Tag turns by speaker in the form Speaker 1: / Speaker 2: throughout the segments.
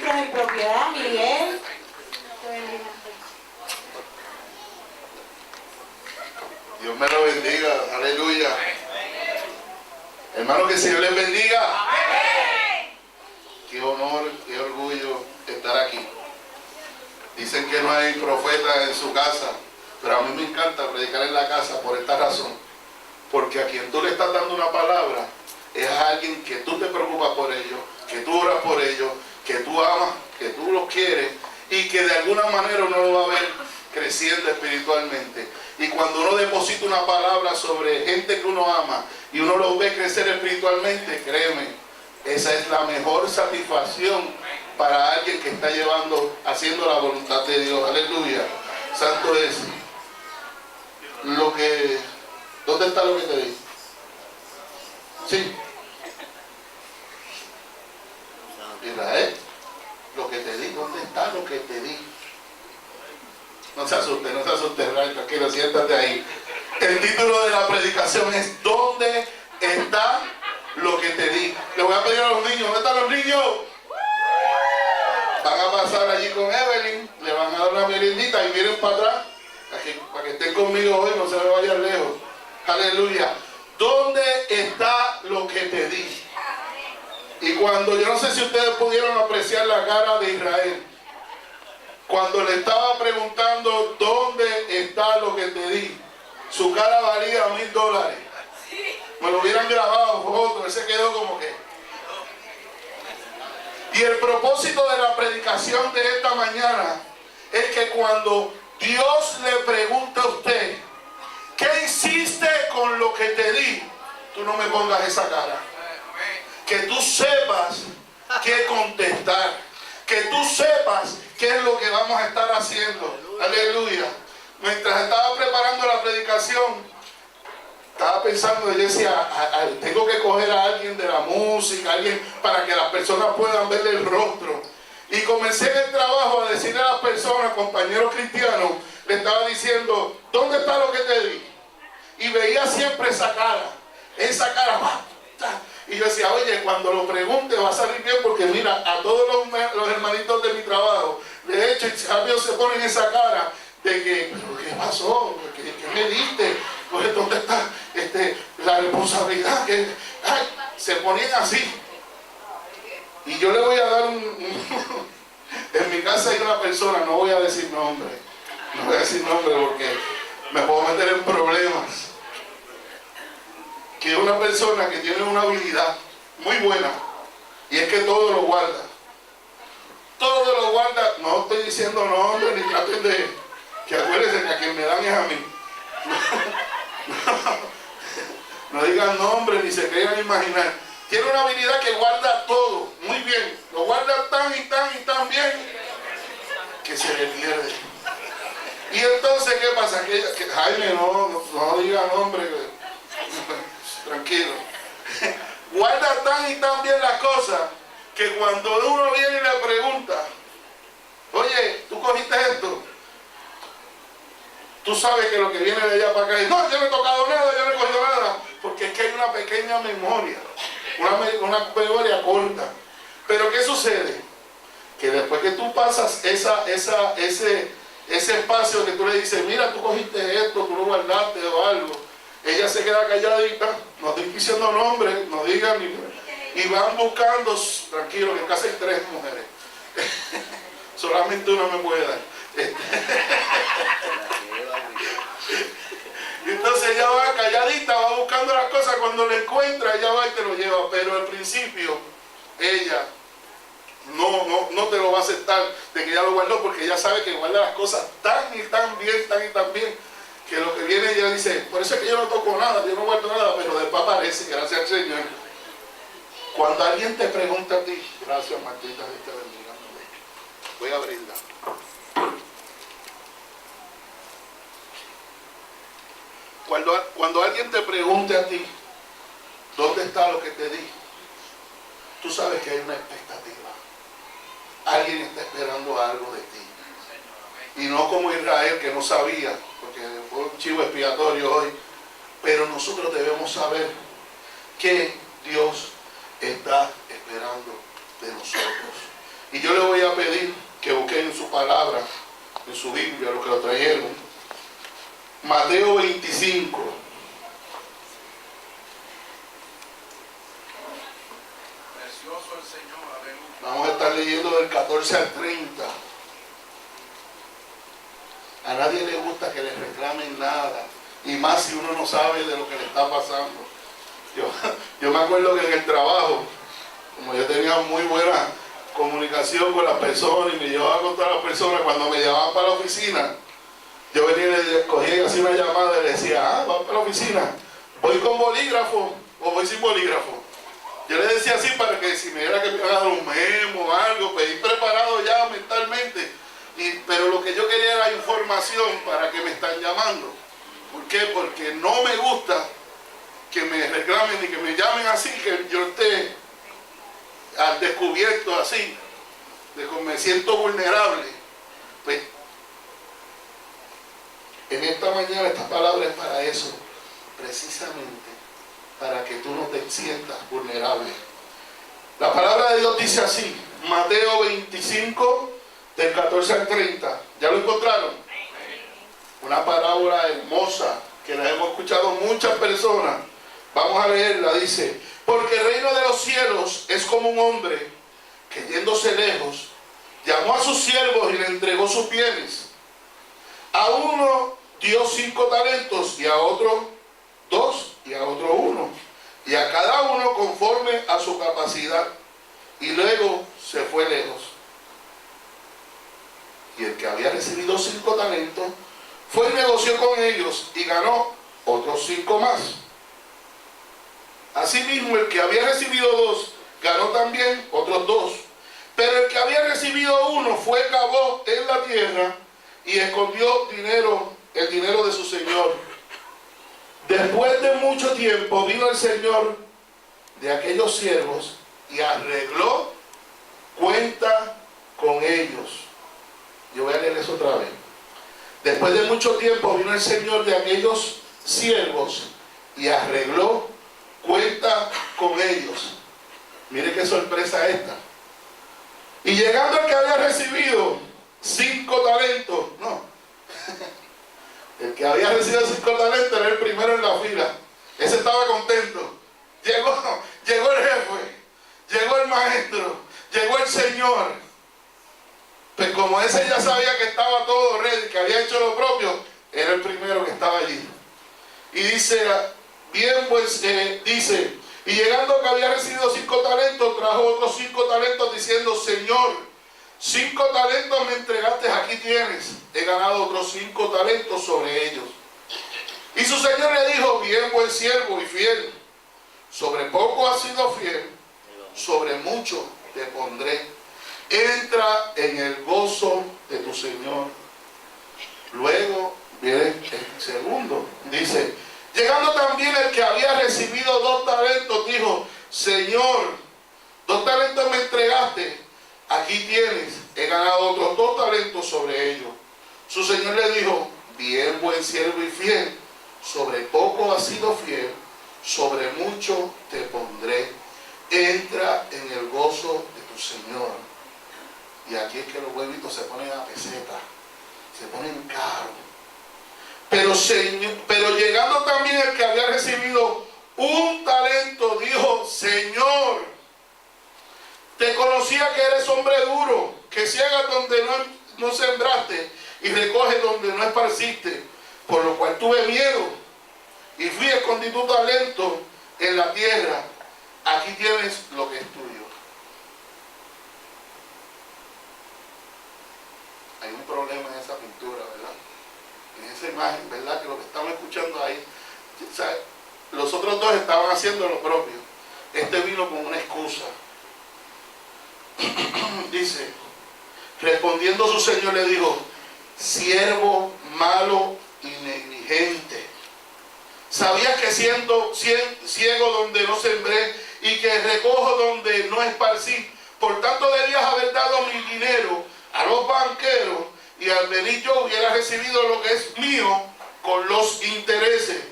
Speaker 1: registros en propiedad, Miguel.
Speaker 2: Dios me lo bendiga, aleluya. Hermano, que el Señor les bendiga. Qué honor, qué orgullo estar aquí. Dicen que no hay profeta en su casa, pero a mí me encanta predicar en la casa por esta razón. Porque a quien tú le estás dando una palabra es a alguien que tú te preocupas por ellos, que tú oras por ellos, que tú amas, que tú los quieres y que de alguna manera uno lo va a ver creciendo espiritualmente. Y cuando uno deposita una palabra sobre gente que uno ama y uno los ve crecer espiritualmente, créeme, esa es la mejor satisfacción para alguien que está haciendo la voluntad de Dios. Aleluya. Santo es ¿dónde está lo que te di? Sí. Israel, lo que te di, ¿dónde está lo que te di? No se asuste, Israel, tranquilo, siéntate ahí. El título de la predicación es ¿dónde está lo que te di? Le voy a pedir a los niños, ¿dónde están los niños? Van a pasar allí con Evelyn, le van a dar una merendita y vienen para atrás, para que estén conmigo hoy, no se me vayan lejos. Aleluya. ¿Dónde está lo que te di? Y cuando, yo no sé si ustedes pudieron apreciar la cara de Israel, cuando le estaba preguntando ¿dónde está lo que te di? Su cara valía $1000. Me lo hubieran grabado fotos, él se quedó como que. Y el propósito de la predicación de esta mañana es que cuando Dios le pregunta a usted ¿qué hiciste con lo que te di? Tú no me pongas esa cara. Que tú sepas qué contestar. Que tú sepas qué es lo que vamos a estar haciendo. Aleluya. Mientras estaba preparando la predicación, estaba pensando, yo decía, tengo que coger a alguien de la música, alguien para que las personas puedan verle el rostro. Y comencé en el trabajo a decirle a las personas, compañeros cristianos, le estaba diciendo, ¿dónde está lo que te di? Y veía siempre esa cara, y yo decía, oye, cuando lo pregunte va a salir bien, porque mira, a todos los hermanitos de mi trabajo, de hecho, ellos se ponen esa cara de que, ¿pero qué pasó? ¿Qué me diste? Pues, ¿dónde está la responsabilidad? Ay, se ponían así. Y yo le voy a dar en mi casa hay una persona, no voy a decir nombre porque me puedo meter en problemas, que es una persona que tiene una habilidad muy buena, y es que todo lo guarda, no estoy diciendo nombre, ni traten de, que acuérdense que a quien me dan es a mí. No digan nombre, ni se crean imaginar. Tiene una habilidad que guarda todo, muy bien, lo guarda tan y tan bien, que se le pierde. Y entonces, ¿qué pasa? Que Jaime, no diga nombre, tranquilo. Guarda tan y tan bien las cosas que cuando uno viene y le pregunta, oye, ¿tú cogiste esto? Tú sabes que lo que viene de allá para acá es, no, yo no he tocado nada, yo no he cogido nada, porque es que hay una pequeña memoria, una memoria corta. Pero ¿qué sucede? Que después que tú pasas ese espacio que tú le dices, mira, tú cogiste esto, tú lo guardaste o algo, ella se queda calladita, no estoy diciendo nombres, no digan ni, y van buscando, tranquilo, que en casa hay 3 mujeres, solamente una me puede dar. Entonces ella va calladita, va buscando las cosas, cuando le encuentra, ella va y te lo lleva, pero al principio, ella no te lo va a aceptar de que ella lo guardó, porque ella sabe que guarda las cosas tan y tan bien, que lo que viene ella dice, por eso es que yo no toco nada, yo no guardo nada, pero después aparece, gracias al Señor. Cuando alguien te pregunta a ti, gracias Martita, Dios te bendiga, voy a brindar. Cuando alguien te pregunte a ti, ¿dónde está lo que te di? Tú sabes que hay una expectativa. Alguien está esperando algo de ti. Y no como Israel, que no sabía, porque fue un chivo expiatorio hoy. Pero nosotros debemos saber que Dios está esperando de nosotros. Y yo le voy a pedir que busquen en su palabra, en su Biblia, los que lo trajeron. Mateo 25.
Speaker 3: Precioso el Señor, aleluya.
Speaker 2: Vamos a estar leyendo del 14 al 30. A nadie le gusta que le reclamen nada. Y más si uno no sabe de lo que le está pasando. Yo me acuerdo que en el trabajo, como yo tenía muy buena comunicación con las personas y me llevaba a contar a las personas, cuando me llamaban para la oficina, yo venía y le cogía y hacía una llamada y le decía, vamos para la oficina, ¿voy con bolígrafo o voy sin bolígrafo? Yo le decía así para que si me era que me iban a dar un memo o algo, pues ir preparado ya mentalmente. Pero lo que yo quería era información para que me están llamando. ¿Por qué? Porque no me gusta que me reclamen ni que me llamen así, que yo esté al descubierto así, de que me siento vulnerable. Pues en esta mañana esta palabra es para eso, precisamente para que tú no te sientas vulnerable. La palabra de Dios dice así, Mateo 25, del 14 al 30. ¿Ya lo encontraron? Una parábola hermosa que la hemos escuchado muchas personas. Vamos a leerla, dice: porque el reino de los cielos es como un hombre que, yéndose lejos, llamó a sus siervos y le entregó sus bienes. A uno dio 5 talentos, y a otro 2, y a otro 1, y a cada uno conforme a su capacidad, y luego se fue lejos. Y el que había recibido 5 talentos fue y negoció con ellos y ganó otros 5 más. Asimismo, el que había recibido 2 ganó también otros 2. Pero el que había recibido 1 fue, cavó en la tierra y escondió el dinero de su señor. Después de mucho tiempo vino el señor de aquellos siervos y arregló cuenta con ellos. Yo voy a leer eso otra vez. Después de mucho tiempo vino el señor de aquellos siervos y arregló cuenta con ellos. Mire qué sorpresa esta. Y llegando el que había recibido 5 talentos, no, el que había recibido 5 talentos era el primero en la fila. Ese estaba contento. Llegó el jefe, llegó el maestro, llegó el señor. Pues como ese ya sabía que estaba todo ready, que había hecho lo propio, era el primero que estaba allí. Y dice, bien pues, dice, y llegando que había recibido 5 talentos, trajo otros 5 talentos diciendo, Señor, 5 talentos me entregaste, aquí tienes, he ganado otros 5 talentos sobre ellos. Y su señor le dijo, bien buen siervo y fiel, sobre poco has sido fiel, sobre mucho te pondré. Entra en el gozo de tu Señor. Luego viene el segundo. Dice, llegando también el que había recibido 2 talentos, dijo, Señor, 2 talentos me entregaste, aquí tienes, he ganado otros 2 talentos sobre ellos. Su Señor le dijo, bien buen siervo y fiel, sobre poco has sido fiel, sobre mucho te pondré. Entra en el gozo de tu Señor. Y aquí es que los huevitos se ponen a peseta, se ponen caros. Pero llegando también el que había recibido 1 talento, dijo, Señor, te conocía que eres hombre duro, que ciegas donde no sembraste y recoges donde no esparciste, por lo cual tuve miedo y fui a escondí tu talento en la tierra. Aquí tienes lo que es tuyo. Hay un problema en esa pintura, ¿verdad? En esa imagen, ¿verdad? Que lo que estamos escuchando ahí, o sea, los otros 2 estaban haciendo lo propio. Este vino con una excusa. Dice, respondiendo su señor le dijo, siervo malo y negligente. ¿Sabías que siendo ciego donde no sembré y que recojo donde no esparcí? Por tanto debías haber dado mi dinero a los banqueros y al venir yo hubiera recibido lo que es mío con los intereses.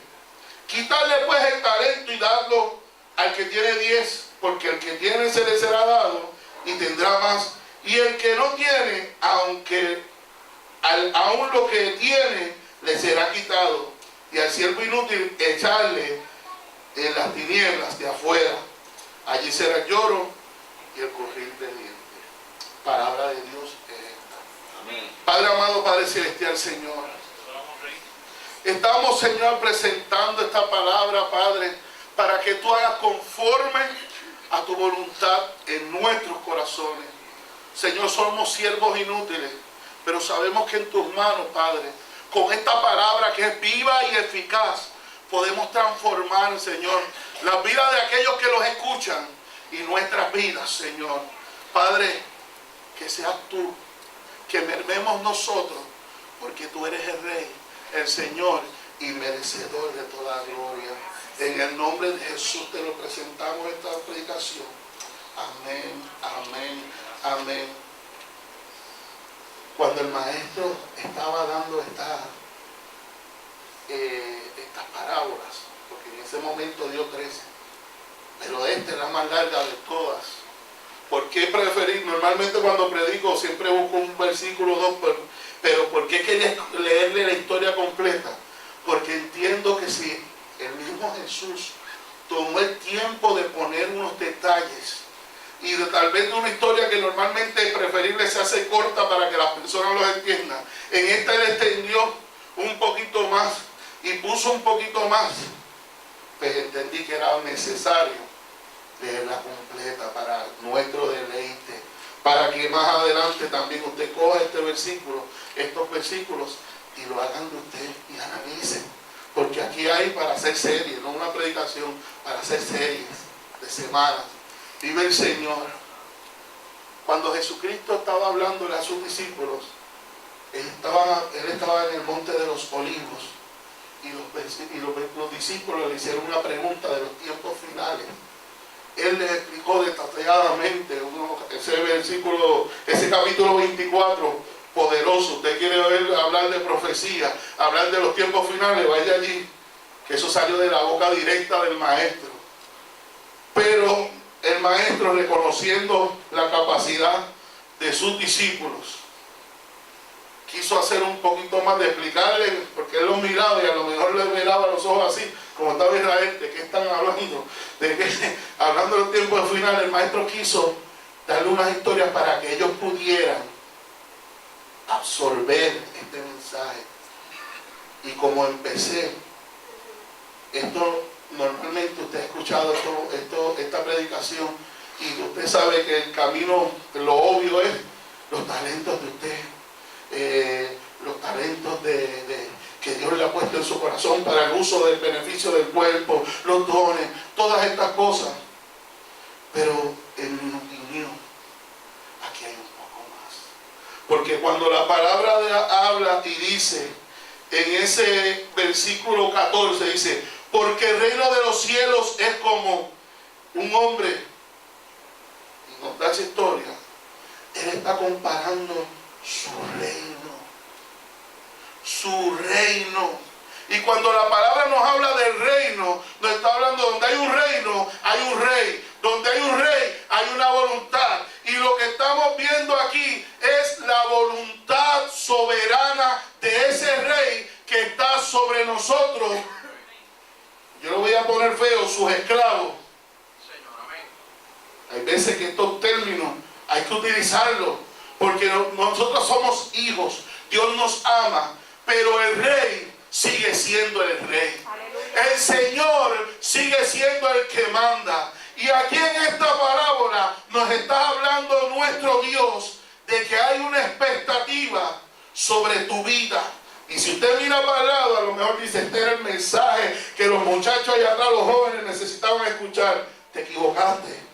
Speaker 2: Quitarle pues el talento y darlo al que tiene 10, porque el que tiene se le será dado y tendrá más, Y el que no tiene, aún lo que tiene, le será quitado. Y al siervo inútil echarle en las tinieblas de afuera. Allí será el lloro y el crujir de dientes. Palabra de Dios es esta.
Speaker 3: Amén.
Speaker 2: Padre amado, Padre celestial, Señor, estamos, Señor, presentando esta palabra, Padre, para que tú hagas conforme a tu voluntad en nuestros corazones. Señor, somos siervos inútiles, pero sabemos que en tus manos, Padre, con esta palabra que es viva y eficaz, podemos transformar, Señor, las vidas de aquellos que los escuchan y nuestras vidas, Señor. Padre, que seas tú, que mermemos nosotros, porque tú eres el Rey, el Señor y merecedor de toda gloria. En el nombre de Jesús te lo presentamos esta predicación. Amén, amén, amén. Cuando el maestro estaba dando estas parábolas, porque en ese momento dio 13, pero esta es la más larga de todas. ¿Por qué preferir? Normalmente cuando predico siempre busco un versículo o dos, pero ¿por qué quería leerle la historia completa? Porque entiendo que si el mismo Jesús tomó el tiempo de poner unos detalles y tal vez de una historia que normalmente es preferible se hace corta para que las personas lo entiendan, en esta él extendió un poquito más y puso un poquito más, pues entendí que era necesario leerla completa para nuestro deleite, para que más adelante también usted coja estos versículos y lo hagan de usted y analicen, porque aquí hay para hacer series, no una predicación, para hacer series de semanas. Vive el Señor. Cuando Jesucristo estaba hablándole a sus discípulos, él estaba en el monte de los olivos y los discípulos le hicieron una pregunta de los tiempos finales. Él les explicó detalladamente ese capítulo 24, poderoso. Usted quiere hablar de profecía, hablar de los tiempos finales, vaya allí, que eso salió de la boca directa del maestro. Pero el maestro, reconociendo la capacidad de sus discípulos, quiso hacer un poquito más de explicarle, porque él los miraba y a lo mejor les miraba los ojos así, como estaba Israel, ¿de qué están hablando? Hablando de los tiempos finales, el maestro quiso darle unas historias para que ellos pudieran absorber este mensaje. Y como empecé, esto normalmente usted ha escuchado esta predicación y usted sabe que el camino, lo obvio es los talentos de usted, los talentos que Dios le ha puesto en su corazón para el uso del beneficio del cuerpo, los dones, todas estas cosas. Pero en mi opinión, aquí hay un poco más. Porque cuando la palabra habla y dice, en ese versículo 14 dice, porque el reino de los cielos es como un hombre, y nos da esa historia, él está comparando su reino. Y cuando la palabra nos habla del reino, nos está hablando donde hay un reino, hay un rey. Donde hay un rey, hay una voluntad. Y lo que estamos viendo aquí es la voluntad soberana de ese rey que está sobre nosotros. Yo lo voy a poner feo, sus esclavos. Hay veces que estos términos hay que utilizarlos, porque nosotros somos hijos, Dios nos ama, pero el rey sigue siendo el rey. El Señor sigue siendo el que manda. Y aquí en esta parábola nos está hablando nuestro Dios de que hay una expectativa sobre tu vida. Y si usted mira para el lado, a lo mejor dice, este era el mensaje que los muchachos allá atrás, los jóvenes, necesitaban escuchar. Te equivocaste.